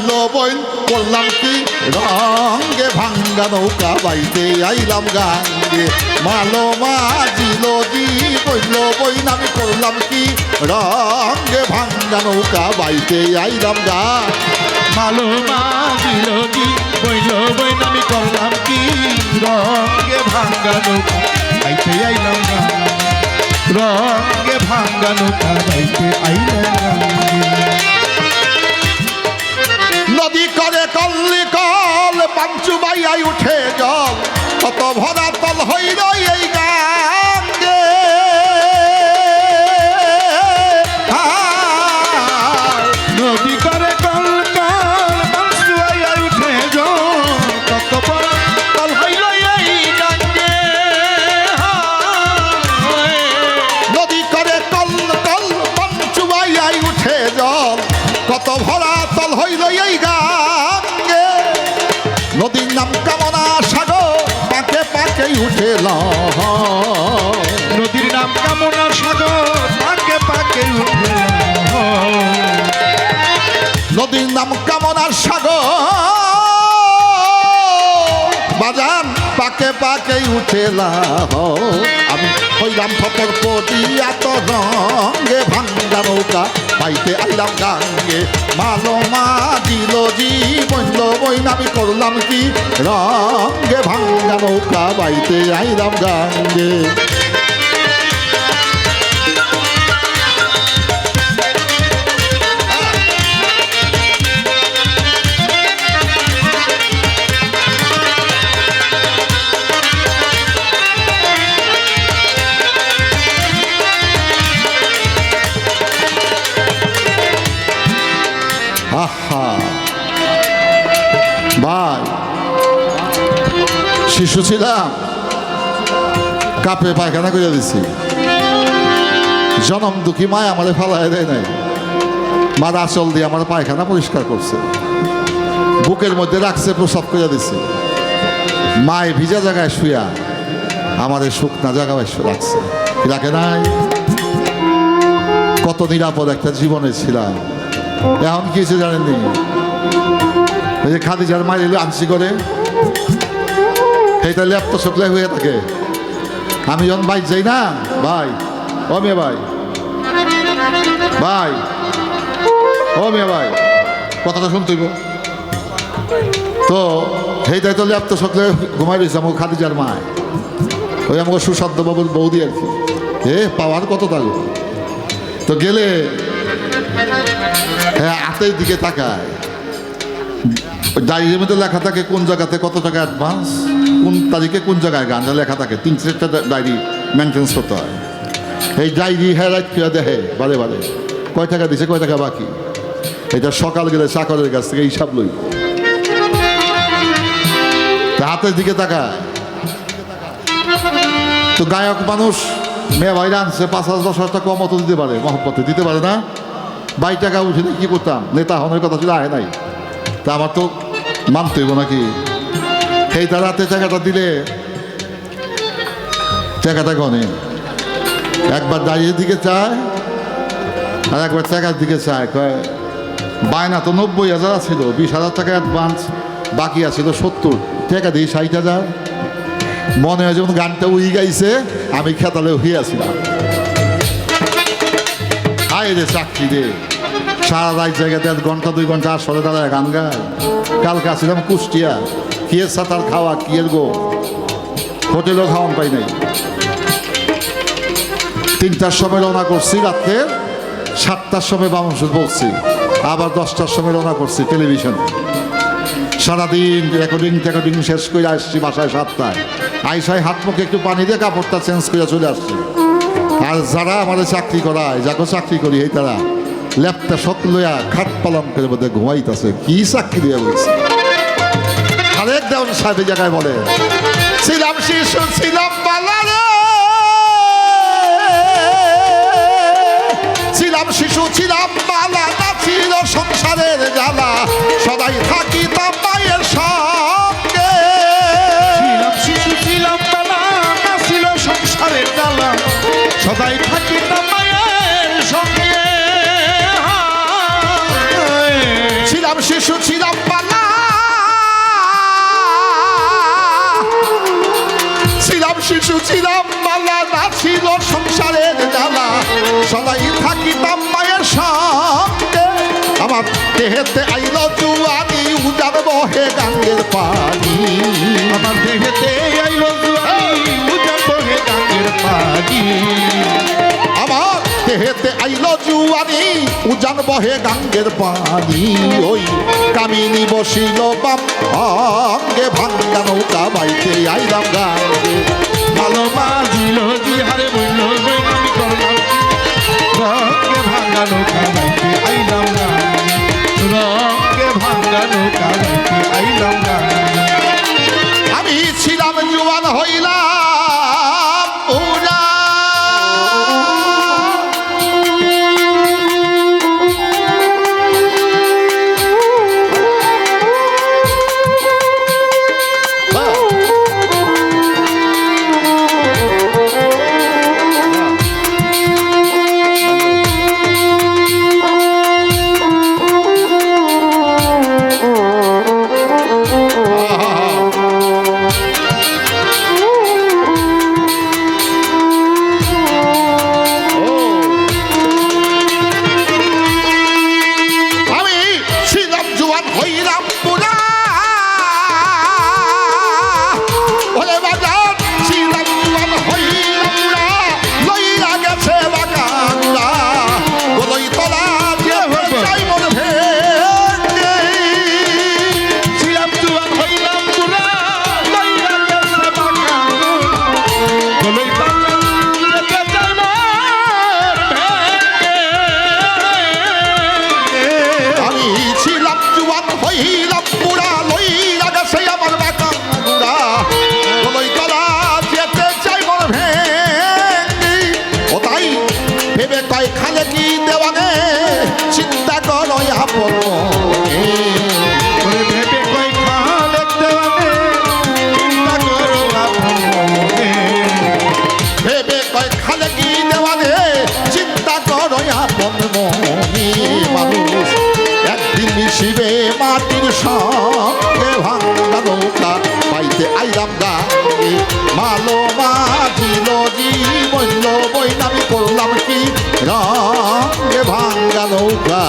বইল বইন করলাম কি রঙে ভাঙ্গা নৌকা বাইতে আইলাম গাঙ্গে মালো মাঝিল জি বইল বইন আমি করলাম কি রঙে ভাঙ্গা নৌকা বাইতে আইলাম গান মালো মাঝিল জি বইল বইন আমি করলাম কি রঙে ভাঙ্গা নৌকা বাইতে আইলাম গান রঙে ভাঙ্গা নৌকা বাইতে আইলাম নদী করে কল্লি কল পাঞ্চু বাইয়াই উঠে জল কত ভরা তল হইল এই গাঙ্গে নদী করে কল কল পাঞ্চু বাইয়াই উঠে জল কত ভরা তল হইল এই গাঙ্গে নদী করে কল কল পাঞ্চু বাইয়াই উঠে জল কত ভরা তল হইল এই গাঙ্গে নদীর নাম কামনা সাগর পাকে পাকে উঠে নদীর নাম কামনা সাগর পাকে পাকে উঠে নদীর নাম কামনার সাগর বাজান পাকে পাকে উঠে আমি হইলাম ফপর পটি এত রঙে ভাঙ্গা নৌকা পাইতে আইলাম গাঙ্গে মালো মাঝিল জি বইল বইন আমি করলাম কি রঙে ভাঙ্গা নৌকা বাইতে আইলাম গাঙ্গে আহা ভাই শিশু ছিলাম কাপে পায়খানা করে দিছি জনম দুঃখী মায় আমারে ফালাই দেয় নাই মার আঁচল দিয়ে আমার পায়খানা পরিষ্কার করছে বুকের মধ্যে রাখছে প্রসাব করে দিছে মায় ভিজা জায়গায় শুয়া আমাদের শুকনা জায়গায় রাখছে রাখে নাই কত নিরাপদ একটা জীবনে ছিলাম এখন কি হয়েছে জানেননি ওই যে খাদিজার মায়ের এলো আনসি করে সেইটা ল্যাপ তো শুকলে হয়ে থাকে আমি যখন বাইক যাই না ভাই ও মেয়ে ভাই ভাই ও মেয়ে ভাই কথাটা শুনতেইব তো সেইটাই তো ল্যাপ তো শুকলে ঘুমাই রয়েছে আমাকে খাদিজার মায় ওই আমাকে সুসাধ্য বাবুর বৌদি আর কি পাওয়ার কত তাগো তো গেলে হ্যাঁ হাতের দিকে তাকায় ডায়েরির মধ্যে লেখা থাকে কোন জায়গাতে কত টাকা অ্যাডভান্স কোন তারিখে কোন জায়গায় গানটা লেখা থাকে 3-4টা ডায়েরি মেনটেন্স করতে হয় এই ডায়েরি হেরাইট করে দেখে বারে বারে কয় টাকা দিছে কয় টাকা বাকি এটা সকাল গেলে চাকরের কাছ থেকে হিসাব লই হাতের দিকে তাকায় তো গায়ক মানুষ মেয়ে ভাইরা আনছে 5,000-10,000 টাকা কম অত দিতে পারে মহব্বতে দিতে পারে না 22 টাকা উঠে কি করতাম নেতা হনের কথা ছিল আহে নাই তা আমার তো মানতে হইব নাকি সেই তার রাতে টাকাটা দিলে টাকাটা গনে একবার দাঁড়িয়ে দিকে চায় আর একবার টাকার দিকে চায় কয় বায়না তো 90,000 ছিল 20,000 টাকা অ্যাডভান্স বাকি আছিল 70 টাকা দিই 60,000 মনে হয় যেমন গানটা উই গাইছে আমি খেতালে হইয়াছিলাম হায় রে চাকরি রে সারা রাত জায়গাতে 1-2 ঘন্টা আসলে দাঁড়ায় গান গায় কালকে আসছিলাম কুষ্টিয়া কিয়ের সাঁতার খাওয়া কিয়ের গো হোটেলও খাওয়ান পাই নাই 3টার সময় রওনা করছি রাত্রে 7টার সময় বামনসুর পৌঁছছি আবার 10টার সময় রওনা করছি টেলিভিশন সারাদিন রেকর্ডিং শেষ করে আসছি বাসায় 7টায় আইসায় হাত মুখে একটু পানি দিয়ে কাপড়টা চেঞ্জ করে চলে আসছি আর যারা আমাদের চাকরি করায় যাকে চাকরি করি এই তারা ল্যাপটা শত লইয়া খাট পালন করে বোধহয় ঘুমাইতেছে কি চাকরি দিয়ে বলছে আরেক দেওয়ান সাহেব জায়গায় বলে ছিলাম শিশু ছিলাম বালারে ছিলাম শিশু ছিলাম বালা না ছিল সংসারের জ্বালা সদাই থাকিতাম মায়ের সঙ্গে ছিলাম শিশু ছিলাম বালা না ছিল সংসারের জ্বালা সদাই থাকিতাম মায়ের সঙ্গে ছিলাম শিশু ছিলাম পালা, ছিলাম শিশু ছিলাম মালা, না ছিল সংসারের জ্বালা, সদাই থাকিতাম মায়ের সঙ্গে। আমার দেহেতে আইল জুয়ানি, উজার বহে গাঙ্গের পানি। আমার দেহেতে আইলো জুয়ানি, উজার বহে গাঙ্গের পানি। আমার দেহেতে আইল জুয়ানি, উজান বহে গাঙ্গের পানি। ওই কামিনী বসিল বাম অঙ্গে, ভাঙ্গা নৌকা বাইতে আইলাম গাঙ্গে। ভালো বাজিল জিহারে বইল বই আমি করলাম রঙে ভাঙা নৌকা বাইতে আইলাম না, রঙে ভাঙা নৌকা বাইতে আইলাম না। আমি ছিলাম জুয়ান হইলাম বুড়া, আমি ছিলাম জুয়ান হইলাম বুড়া। ওরে বাজার ছিলাম জুয়ান হইলাম বুড়া, লইয়া গেছে বাগানুরা, বলই তোলা যে চাই মন ভেঙে। ছিলাম জুয়ান হইলাম বুড়া, লইয়া গেছে বাগান, বলই বাগান রেখে যাইবার ভেঙে। আমি ছিলাম জুয়ান হইলাম বুড়া, লইয়া গেছে আমার বাগানুরা, বলই তোলা যেতে চাই মন ভেঙে। ও তাই ভেবে কয় খালে কি দেওয়ানে, চিন্তা করো আপন মনে। ওরে ভেবে কই খালে দেওয়ানে, চিন্তা করো আপন মনে। ভেবে কয় খালে কি দেওয়ানে, চিন্তা করো আপন মনে। মানুষ একদিন মিশিবে মাটির সঙ্গে, ভাঙ্গা নৌকা পাইতে আইলাম গাঙ্গে। মালো মাঝিল জীবন বই নামি করলাম কি, রঙে ভাঙ্গা নৌকা